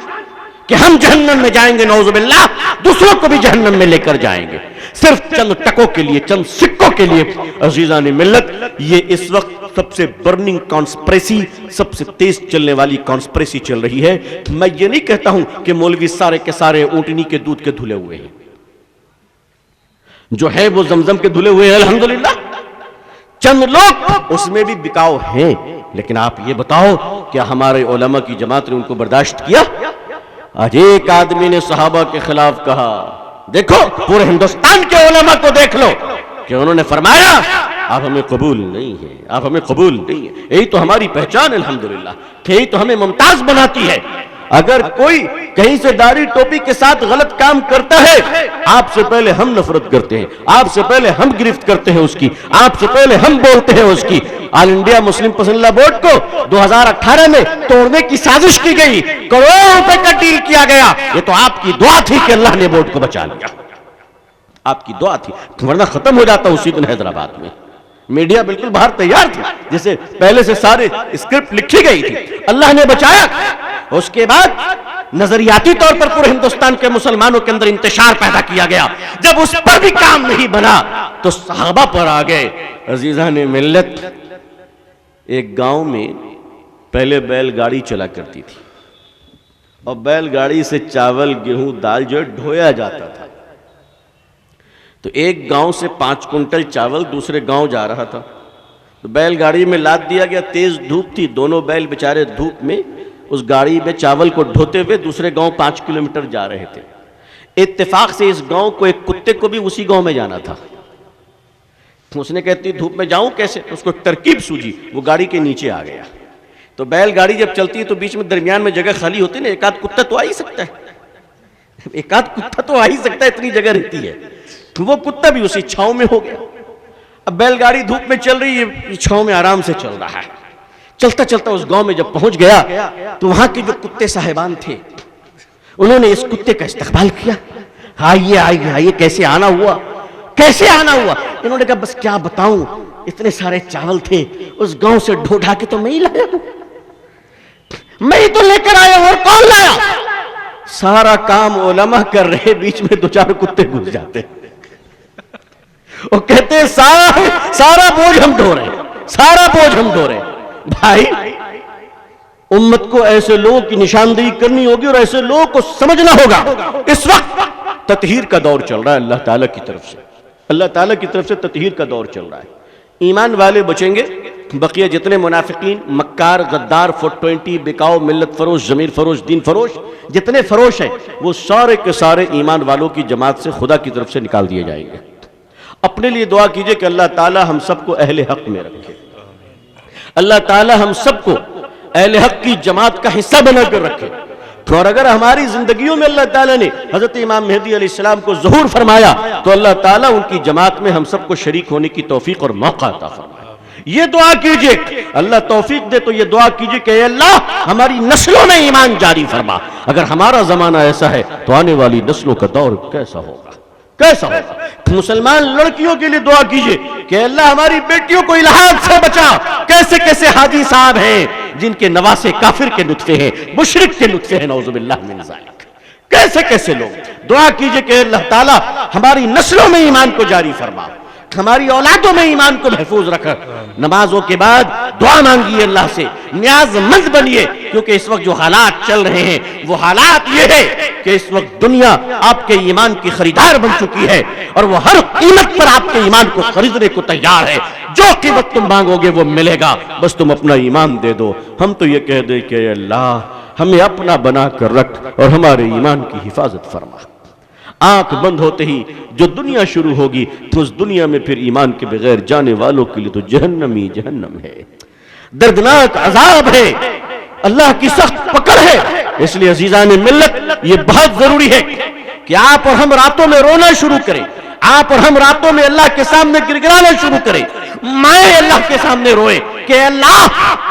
کہ ہم جہنم میں جائیں گے نعوذ باللہ، دوسروں کو بھی جہنم میں لے کر جائیں گے صرف چند ٹکوں کے لیے، چند سکوں کے لیے. عزیزان ملت، یہ اس وقت سب سے برننگ کانسپریسی، سب سے تیز چلنے والی کانسپریسی چل رہی ہے. میں یہ نہیں کہتا ہوں کہ مولوی سارے کے سارے اونٹنی کے دودھ کے دھلے ہوئے ہیں، جو ہے وہ زمزم کے دھلے ہوئے ہیں الحمدللہ. چند لوگ اس میں بھی بکاؤ ہیں، لیکن آپ یہ بتاؤ کیا ہمارے علماء کی جماعت نے ان کو برداشت کیا؟ آج ایک آدمی نے صحابہ کے خلاف کہا دیکھو پورے ہندوستان کے علماء کو دیکھ لو کہ انہوں نے فرمایا آپ ہمیں قبول نہیں ہیں، آپ ہمیں قبول نہیں ہیں، یہی تو ہماری پہچان الحمدللہ، یہی تو ہمیں ممتاز بناتی ہے۔ اگر کوئی کہیں سے داڑھی ٹوپی کے ساتھ غلط کام کرتا ہے، آپ سے پہلے ہم نفرت کرتے ہیں، آپ سے پہلے ہم گرفت کرتے ہیں اس کی، آپ سے پہلے ہم بولتے ہیں اس کی۔ آل انڈیا مسلم پسندیدہ بورڈ کو 2018 میں توڑنے کی سازش کی گئی، کروڑوں روپے کا ڈیل کیا گیا، یہ تو آپ کی دعا تھی کہ اللہ نے بورڈ کو بچا لیا، آپ کی دعا تھی، ورنہ ختم ہو جاتا اسی دن حیدرآباد میں۔ میڈیا بالکل باہر تیار تھی، جسے پہلے سے سارے اسکرپٹ لکھی گئی تھی، اللہ نے بچایا۔ اس کے بعد نظریاتی طور پر پورے ہندوستان کے مسلمانوں کے اندر انتشار پیدا کیا گیا، جب اس پر بھی کام نہیں بنا تو صحابہ پر آ گئے۔ عزیزان ملت، ایک گاؤں میں پہلے بیل گاڑی چلا کرتی تھی، اور بیل گاڑی سے چاول گیہوں دال جو ڈھویا جاتا تھا، تو ایک گاؤں سے 5 کنٹل چاول دوسرے گاؤں جا رہا تھا، تو بیل گاڑی میں لاد دیا گیا، تیز دھوپ تھی، دونوں بیل بیچارے دھوپ میں اس گاڑی میں چاول کو ڈھوتے ہوئے دوسرے گاؤں 5 کلومیٹر جا رہے تھے۔ اتفاق سے اس گاؤں کو ایک کتے کو بھی اسی گاؤں میں جانا تھا، اس نے کہتی دھوپ میں جاؤں کیسے، اس کو ترکیب سوجی، وہ گاڑی کے نیچے آ گیا۔ تو بیل گاڑی جب چلتی ہے تو بیچ میں درمیان میں جگہ خالی ہوتی ہے نا، ایک آدھ کتا تو آ ہی سکتا ہے، ایک آدھ کتا تو آ ہی سکتا ہے، اتنی جگہ رہتی ہے۔ وہ کتا بھی اسی چھاؤں میں ہو گیا۔ اب بیل گاڑی دھوپ میں چل رہی ہے، چھاؤں میں آرام سے چل رہا ہے۔ چلتا چلتا اس گاؤں میں جب پہنچ گیا تو وہاں کے جو کتے صاحبان تھے انہوں نے اس کتے کا استقبال کیا، آئیے آئیے آئیے، کیسے آنا ہوا، کیسے آنا ہوا؟ انہوں نے کہا بس کیا بتاؤں، اتنے سارے چاول تھے اس گاؤں سے ڈھوڑا کے تو میں ہی لایا ہوں، میں ہی تو لے کر آیا ہوں، اور کون لایا؟ سارا کام علماء کر رہے، بیچ میں 2-4 کتے گھس جاتے، وہ کہتے ہیں سارا بوجھ ہم ڈھو رہے ہیں، سارا بوجھ ہم ڈھو رہے ہیں۔ بھائی امت کو ایسے لوگوں کی نشاندہی کرنی ہوگی اور ایسے لوگوں کو سمجھنا ہوگا۔ اس وقت تطہیر کا دور چل رہا ہے اللہ تعالیٰ کی طرف سے، اللہ تعالیٰ کی طرف سے تطہیر کا دور چل رہا ہے۔ ایمان والے بچیں گے، بقیہ جتنے منافقین، مکار، غدار، 420، بکاؤ، ملت فروش، ضمیر فروش، دین فروش، جتنے فروش ہیں وہ سارے کے سارے ایمان والوں کی جماعت سے خدا کی طرف سے نکال دیے جائیں گے۔ اپنے لیے دعا کیجئے کہ اللہ تعالیٰ ہم سب کو اہل حق میں رکھے، اللہ تعالیٰ ہم سب کو اہل حق کی جماعت کا حصہ بنا کر رکھے۔ اور اگر ہماری زندگیوں میں اللہ تعالیٰ نے حضرت امام مہدی علیہ السلام کو ظہور فرمایا تو اللہ تعالیٰ ان کی جماعت میں ہم سب کو شریک ہونے کی توفیق اور موقع عطا فرمائے۔ یہ دعا کیجئے، اللہ توفیق دے تو یہ دعا کیجئے کہ اے اللہ ہماری نسلوں میں ایمان جاری فرما۔ اگر ہمارا زمانہ ایسا ہے تو آنے والی نسلوں کا دور کیسا ہوگا، کیسا ہوگا؟ مسلمان لڑکیوں کے لیے دعا کیجئے کہ اللہ ہماری بیٹیوں کو الحاد سے بچا۔ کیسے کیسے حاجی صاحب ہیں جن کے نواسے کافر کے نطفے ہیں، مشرک کے نطفے ہیں، نعوذ باللہ من ذالک۔ کیسے کیسے لوگ، دعا کیجئے کہ اللہ تعالیٰ ہماری نسلوں میں ایمان کو جاری فرما، ہماری اولادوں میں ایمان کو محفوظ رکھا۔ نمازوں کے بعد دعا مانگیے اللہ سے، نیاز مند بنیے، کیونکہ اس وقت جو حالات چل رہے ہیں وہ حالات یہ ہے کہ اس وقت دنیا آپ کے ایمان کی خریدار بن چکی ہے، اور وہ ہر قیمت پر آپ کے ایمان کو خریدنے کو تیار ہے۔ جو قیمت تم مانگو گے وہ ملے گا، بس تم اپنا ایمان دے دو۔ ہم تو یہ کہہ دیں کہ اے اللہ ہمیں اپنا بنا کر رکھ اور ہمارے ایمان کی حفاظت فرما۔ آنکھ بند ہوتے ہی جو دنیا شروع ہوگی تو اس دنیا میں پھر ایمان کے بغیر جانے والوں کے لیے تو جہنم ہی جہنم ہے، دردناک عذاب ہے، اللہ کی سخت پکڑ ہے۔ اس لیے عزیزان ملت یہ بہت ضروری ہے کہ آپ اور ہم راتوں میں رونا شروع کریں، آپ اور ہم راتوں میں اللہ کے سامنے گڑگڑانا شروع کریں، مائیں اللہ کے سامنے روئے کہ اللہ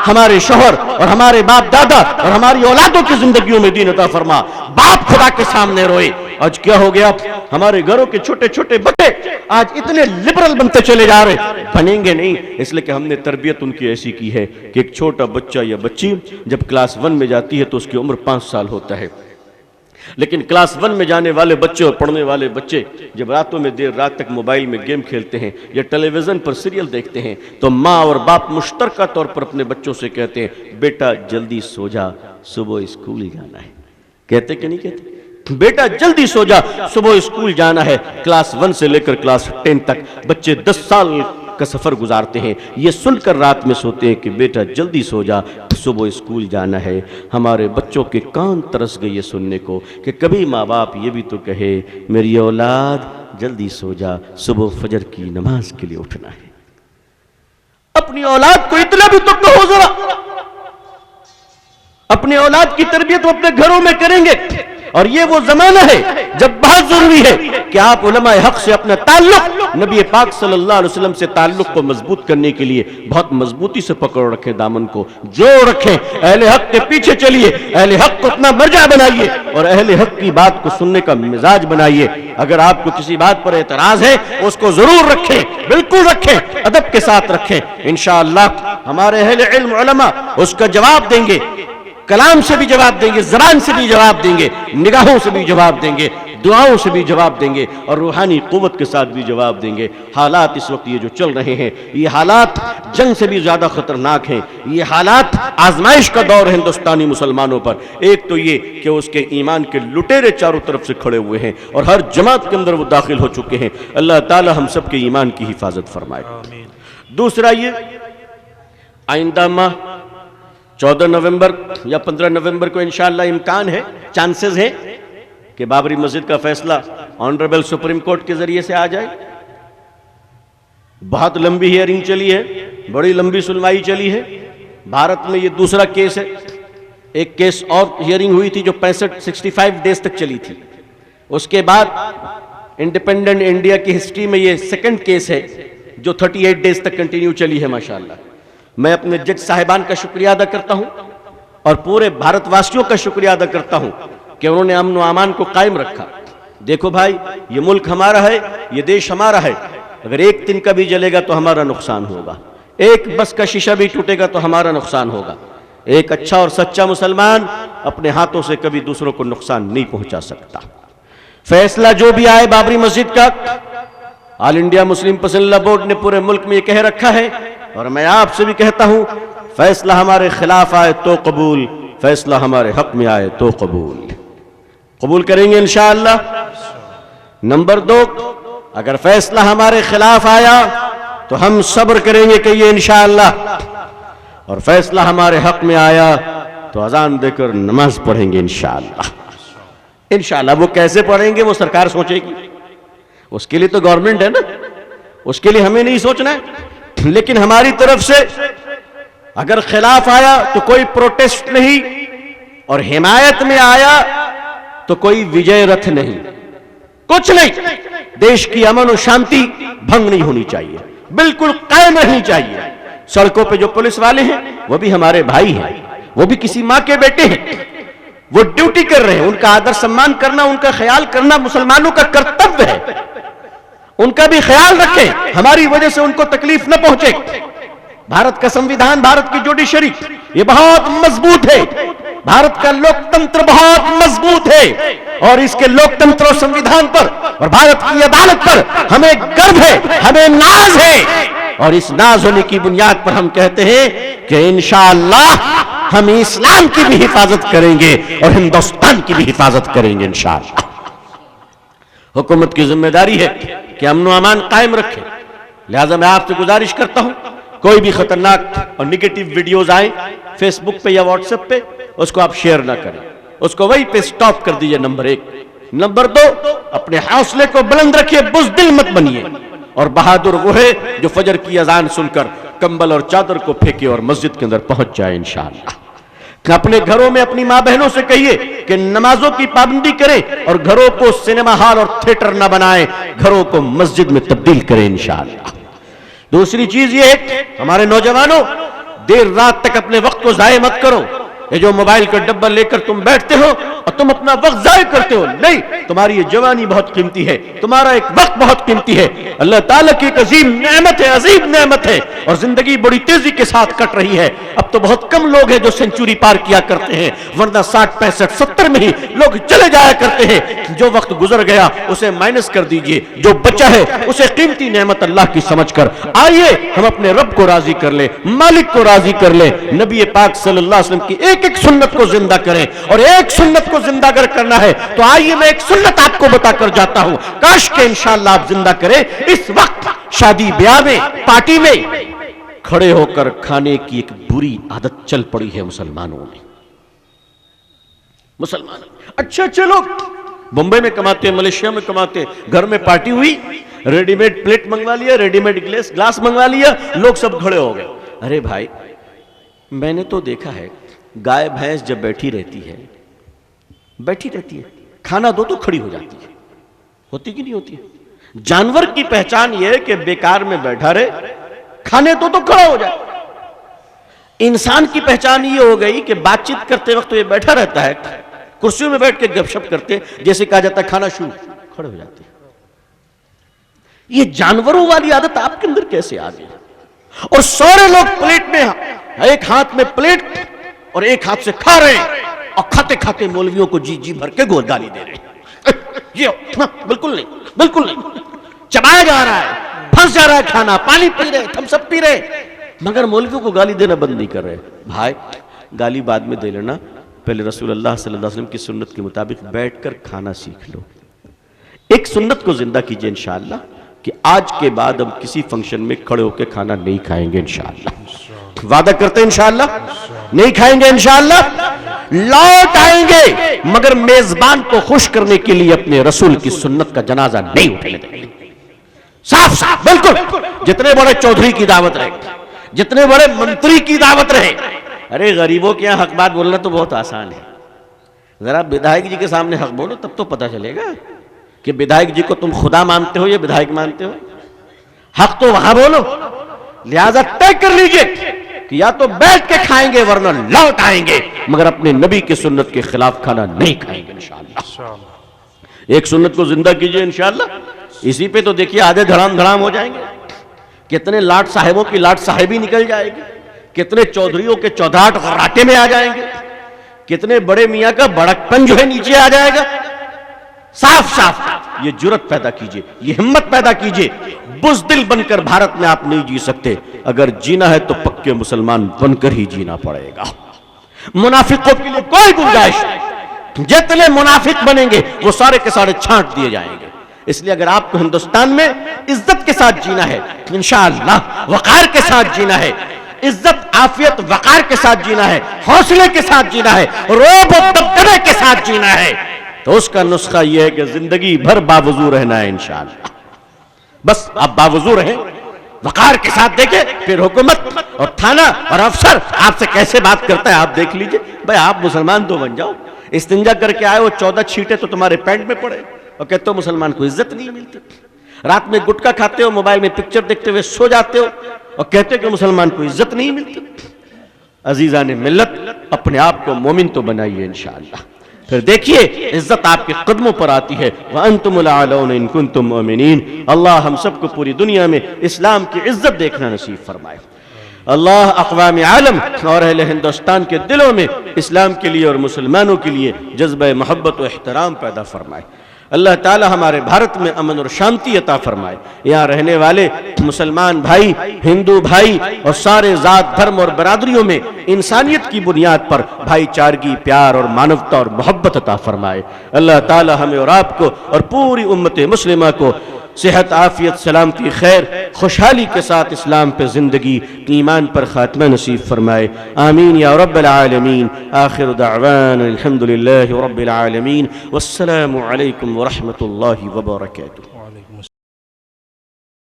ہمارے شوہر اور ہمارے باپ دادا اور ہماری اولادوں کی زندگیوں میں دین عطا فرما۔ باپ خدا کے سامنے روئے۔ آج کیا ہو گیا، ہمارے گھروں کے چھوٹے چھوٹے بچے آج اتنے لبرل بنتے چلے جا رہے، بنیں گے نہیں، اس لیے کہ ہم نے تربیت ان کی ایسی کی ہے کہ ایک چھوٹا بچہ یا بچی جب کلاس 1 میں جاتی ہے تو اس کی عمر 5 سال ہوتا ہے، لیکن کلاس 1 میں جانے والے بچے اور پڑھنے والے بچے جب راتوں میں دیر رات تک موبائل میں گیم کھیلتے ہیں یا ٹیلی ویژن پر سیریل دیکھتے ہیں تو ماں اور باپ مشترکہ طور پر اپنے بچوں سے کہتے ہیں بیٹا جلدی سو جا، صبح اسکول جانا ہے۔ کہتے کہ نہیں کہتے؟ بیٹا جلدی سو جا، صبح اسکول جانا ہے۔ کلاس 1 سے لے کر کلاس 10 تک بچے 10 سال کا سفر گزارتے ہیں، یہ سن کر رات میں سوتے ہیں کہ بیٹا جلدی سو جا، صبح اسکول جانا ہے۔ ہمارے بچوں کے کان ترس گئے یہ سننے کو کہ کبھی ماں باپ یہ بھی تو کہے میری اولاد جلدی سو جا، صبح فجر کی نماز کے لیے اٹھنا ہے۔ اپنی اولاد کو اتنا بھی تو کہو ذرا، اپنی اولاد کی تربیت وہ اپنے گھروں میں کریں گے، اور یہ وہ زمانہ ہے جب بہت ضروری ہے کہ آپ علماء حق سے اپنا تعلق، نبی پاک صلی اللہ علیہ وسلم سے تعلق کو مضبوط کرنے کے لیے بہت مضبوطی سے پکڑ رکھیں، دامن کو جوڑ رکھیں، اہل حق کے پیچھے چلیے، اہل حق کو اپنا مرجع بنائیے اور اہل حق کی بات کو سننے کا مزاج بنائیے۔ اگر آپ کو کسی بات پر اعتراض ہے اس کو ضرور رکھیں، بالکل رکھیں، ادب کے ساتھ رکھیں، انشاءاللہ ہمارے اہل علم علماء اس کا جواب دیں گے، کلام سے بھی جواب دیں گے، زبان سے بھی جواب دیں گے، نگاہوں سے بھی جواب دیں گے، دعاؤں سے بھی جواب دیں گے، اور روحانی قوت کے ساتھ بھی جواب دیں گے۔ حالات اس وقت یہ جو چل رہے ہیں، یہ حالات جنگ سے بھی زیادہ خطرناک ہیں، یہ حالات آزمائش کا دور ہے ہندوستانی مسلمانوں پر۔ ایک تو یہ کہ اس کے ایمان کے لٹیرے چاروں طرف سے کھڑے ہوئے ہیں اور ہر جماعت کے اندر وہ داخل ہو چکے ہیں۔ اللہ تعالی ہم سب کے ایمان کی حفاظت فرمائے۔ دوسرا یہ آئندہ ماہ 14 نومبر یا 15 نومبر کو انشاءاللہ امکان ہے، چانسز ہے کہ بابری مسجد کا فیصلہ آنریبل سپریم کورٹ کے ذریعے سے آ جائے۔ بہت لمبی ہیئرنگ چلی ہے، بڑی لمبی سنوائی چلی ہے، بھارت میں یہ دوسرا کیس ہے۔ ایک کیس اور ہیئرنگ ہوئی تھی جو 65 ڈیز تک چلی تھی، اس کے بعد انڈیپینڈنٹ انڈیا کی ہسٹری میں یہ سیکنڈ کیس ہے جو 38 ڈیز تک کنٹینیو چلی ہے ماشاءاللہ۔ میں اپنے جج صاحبان کا شکریہ ادا کرتا ہوں اور پورے بھارت واسیوں کا شکریہ ادا کرتا ہوں کہ انہوں نے امن و امان کو قائم رکھا۔ دیکھو بھائی، یہ ملک ہمارا ہے، یہ دیش ہمارا ہے، اگر ایک دن کا بھی جلے گا تو ہمارا نقصان ہوگا، ایک بس کا شیشہ بھی ٹوٹے گا تو ہمارا نقصان ہوگا۔ ایک اچھا اور سچا مسلمان اپنے ہاتھوں سے کبھی دوسروں کو نقصان نہیں پہنچا سکتا۔ فیصلہ جو بھی آئے بابری مسجد کا، آل انڈیا مسلم پسند اللہ بورڈ نے پورے ملک میں یہ کہہ رکھا ہے، اور میں آپ سے بھی کہتا ہوں فیصلہ ہمارے خلاف آئے تو قبول، فیصلہ ہمارے حق میں آئے تو قبول، قبول کریں گے انشاءاللہ۔ نمبر 2، اگر فیصلہ ہمارے خلاف آیا تو ہم صبر کریں گے کہ یہ انشاءاللہ، اور فیصلہ ہمارے حق میں آیا تو اذان دے کر نماز پڑھیں گے انشاءاللہ۔ انشاءاللہ وہ کیسے پڑھیں گے وہ سرکار سوچے گی، اس کے لیے تو گورنمنٹ ہے نا، اس کے لیے ہمیں نہیں سوچنا ہے۔ لیکن ہماری طرف سے اگر خلاف آیا تو کوئی پروٹیسٹ نہیں، اور حمایت میں آیا تو کوئی وجے رتھ نہیں، کچھ نہیں۔ دیش کی امن و شانتی بھنگ نہیں ہونی چاہیے، بالکل قائم رہنی چاہیے۔ سڑکوں پہ جو پولیس والے ہیں وہ بھی ہمارے بھائی ہیں، وہ بھی کسی ماں کے بیٹے ہیں، وہ ڈیوٹی کر رہے ہیں، ان کا آدر سمان کرنا، ان کا خیال کرنا مسلمانوں کا کرتویہ ہے۔ ان کا بھی خیال رکھیں، ہماری وجہ سے ان کو تکلیف نہ پہنچے۔ بھارت کا سنویدھان، بھارت کی جوڈیشری یہ بہت مضبوط ہے، بھارت کا لوکتنتر بہت مضبوط ہے، اور اس کے لوکتنتر اور سنویدھان پر اور بھارت کی عدالت پر ہمیں گرو ہے، ہمیں ناز ہے، اور اس ناز ہونے کی بنیاد پر ہم کہتے ہیں کہ انشاءاللہ ہم اسلام کی بھی حفاظت کریں گے اور ہندوستان کی بھی حفاظت کریں گے انشاءاللہ۔ حکومت کی ذمہ داری ہے کہ امن و امان قائم رکھے، لہذا میں آپ سے گزارش کرتا ہوں کوئی بھی خطرناک اور نگیٹو ویڈیوز آئیں فیس بک پہ یا واٹس ایپ پہ، اس کو آپ شیئر نہ کریں، اس کو وہی پہ سٹاپ کر دیجئے۔ نمبر 1۔ نمبر 2، اپنے حوصلے کو بلند رکھیے، بزدل مت بنیے، اور بہادر وہ ہے جو فجر کی اذان سن کر کمبل اور چادر کو پھینکے اور مسجد کے اندر پہنچ جائے انشاءاللہ۔ اپنے گھروں میں اپنی ماں بہنوں سے کہیے کہ نمازوں کی پابندی کریں، اور گھروں کو سینما ہال اور تھیٹر نہ بنائیں، گھروں کو مسجد میں تبدیل کریں انشاءاللہ۔ دوسری چیز یہ ہے کہ ہمارے نوجوانوں، دیر رات تک اپنے وقت کو ضائع مت کرو۔ یہ جو موبائل کا ڈبہ لے کر تم بیٹھتے ہو اور تم اپنا وقت ضائع کرتے ہو، نہیں، تمہاری یہ جوانی بہت قیمتی ہے، تمہارا ایک وقت بہت قیمتی ہے، اللہ تعالیٰ کی ایک عظیم نعمت ہے، عظیم نعمت ہے، اور زندگی بڑی تیزی کے ساتھ کٹ رہی ہے۔ اب تو بہت کم لوگ ہیں جو سینچوری پار کیا کرتے ہیں، ورنہ 60 65 70 میں ہی لوگ چلے جایا کرتے ہیں۔ جو وقت گزر گیا اسے مائنس کر دیجئے، جو بچا ہے اسے قیمتی نعمت اللہ کی سمجھ کر آئیے ہم اپنے رب کو راضی کر لیں، مالک کو راضی کر لیں۔ نبی پاک صلی اللہ علیہ وسلم کی ایک ایک ایک سنت کو زندہ کریں، اور ایک سنت کو زندہ اگر کرنا ہے تو آئیے میں ایک سنت آپ کو بتا کر جاتا ہوں، کاش کہ انشاءاللہ آپ زندہ کریں۔ اس وقت شادی بیاہ میں، پارٹی میں کھڑے ہو کر کھانے کی ایک بری عادت چل پڑی ہے مسلمانوں میں۔ مسلمان اچھے اچھے لوگ بمبئی میں کماتے ہیں، ملیشیا میں کماتے ہیں، گھر میں پارٹی ہوئی، ریڈی میڈ پلیٹ منگوا لیا، ریڈی میڈ گلاس منگوا لیا، لوگ سب کھڑے ہو گئے۔ ارے بھائی، میں نے تو دیکھا ہے گائے بھینس جب بیٹھی رہتی ہے کھانا دو تو کھڑی ہو جاتی ہے، ہوتی کہ نہیں ہوتی ہے؟ جانور کی پہچان یہ ہے کہ بیکار میں بیٹھا رہے، کھانے دو تو کھڑا ہو جائے۔ انسان کی پہچان یہ ہو گئی کہ بات چیت کرتے وقت یہ بیٹھا رہتا ہے، کرسیوں میں بیٹھ کے گپ شپ کرتے، جیسے کہا جاتا ہے کھانا شروع، کھڑے ہو جاتے ہیں۔ یہ جانوروں والی عادت آپ کے اندر کیسے آ گئی؟ اور سارے لوگ پلیٹ میں، ایک ہاتھ میں پلیٹ اور ایک ہاتھ سے کھا رہے ہیں، اور کھاتے کھاتے مولویوں کو جی جی بھر کے گول گالی دے رہے ہیں۔ یہ بالکل نہیں، چبایا جا رہا ہے، پھنس جا رہا ہے کھانا، پانی پی رہے، تھمس اپ پی رہے، مگر مولویوں کو گالی دینا بند نہیں کر رہے۔ بھائی، گالی بعد میں دے لینا، پہلے رسول اللہ صلی اللہ علیہ وسلم کی سنت کے مطابق بیٹھ کر کھانا سیکھ لو۔ ایک سنت کو زندہ کیجئے انشاءاللہ کہ آج کے بعد ہم کسی فنکشن میں کھڑے ہو کے کھانا نہیں کھائیں گے انشاءاللہ۔ وعدہ کرتے ہیں انشاءاللہ نہیں کھائیں گے، انشاءاللہ لوٹ آئیں گے، مگر میزبان کو خوش کرنے کے لیے اپنے رسول کی سنت کا جنازہ نہیں اٹھنے دیں گے۔ صاف صاف بالکل۔ جتنے بڑے چودھری کی دعوت رہے، جتنے بڑے منتری کی دعوت رہے، ارے غریبوں کے یہاں حق بات بولنا تو بہت آسان ہے، ذرا بدھائک جی کے سامنے حق بولو تب تو پتہ چلے گا کہ بدھائک جی کو تم خدا مانتے ہو یا بدھائک مانتے ہو۔ حق تو وہاں بولو، لہذا طے کر لیجئے کہ یا تو بیٹھ کے کھائیں گے ورنہ لوٹ آئیں گے، مگر اپنے نبی کی سنت کے خلاف کھانا نہیں کھائیں گے انشاءاللہ۔ ایک سنت کو زندہ کیجئے انشاءاللہ، اسی پہ تو دیکھیے آدھے دھڑام دھڑام ہو جائیں گے، کتنے لاٹ صاحبوں کی لاٹ صاحبی نکل جائے گی، کتنے چودھریوں کے چودھاٹ غراٹے میں آ جائیں گے، کتنے بڑے میاں کا بڑک پن جو ہے نیچے آ جائے گا۔ صاف صاف یہ جرت پیدا کیجئے، یہ ہمت پیدا کیجئے۔ بزدل بن کر بھارت میں آپ نہیں جی سکتے، اگر جینا ہے تو پکے مسلمان بن کر ہی جینا پڑے گا۔ منافقوں کے لیے کوئی گنجائش نہیں، جتنے منافق بنیں گے وہ سارے کے سارے چھانٹ دیے جائیں گے۔ اس لیے اگر آپ کو ہندوستان میں عزت کے ساتھ جینا ہے، انشاءاللہ وقار کے ساتھ جینا ہے، عزت عافیت وقار کے ساتھ جینا ہے، حوصلے کے ساتھ جینا ہے، رعب و دبدبے کے ساتھ جینا ہے، تو اس کا نسخہ یہ ہے کہ زندگی بھر باوضو رہنا ہے انشاءاللہ۔ بس آپ باوضو رہیں، وقار کے ساتھ دیکھیں، پھر حکومت اور تھانہ اور افسر آپ سے کیسے بات کرتا ہے آپ دیکھ لیجئے۔ بھائی آپ مسلمان تو بن جاؤ، استنجا کر کے آئے وہ 14 چھینٹے تو تمہارے پینٹ میں پڑے، اور کہتے ہو مسلمان کو عزت نہیں ملتی۔ رات میں گٹکا کھاتے ہو، موبائل میں پکچر دیکھتے ہوئے سو جاتے ہو، اور کہتے ہو کہ مسلمان کو عزت نہیں ملتی۔ عزیزان ملت، اپنے آپ کو مومن تو بنائیے انشاءاللہ، پھر دیکھیے عزت آپ کے قدموں پر آتی ہے۔ وَأَنْتُمُ الْأَعْلَوْنَ إِن كُنتُم مُؤْمِنِينَ۔ اللہ ہم سب کو پوری دنیا میں اسلام کی عزت دیکھنا نصیب فرمائے۔ اللہ اقوام عالم اور اہل ہندوستان کے دلوں میں اسلام کے لیے اور مسلمانوں کے لیے جذبہ محبت و احترام پیدا فرمائے۔ اللہ تعالی ہمارے بھارت میں امن اور شانتی عطا فرمائے۔ یہاں رہنے والے مسلمان بھائی، ہندو بھائی اور سارے ذات دھرم اور برادریوں میں انسانیت کی بنیاد پر بھائی چارگی، پیار اور مانوتا اور محبت عطا فرمائے۔ اللہ تعالی ہمیں اور آپ کو اور پوری امت مسلمہ کو صحت، عافیت، سلامتی، خیر، خوشحالی کے ساتھ اسلام پہ زندگی، ایمان پر خاتمہ نصیب فرمائے۔ آمین یا رب العالمین۔ آخر دعوانا الحمدللہ رب العالمین، والسلام علیکم ورحمۃ اللہ وبرکاتہ۔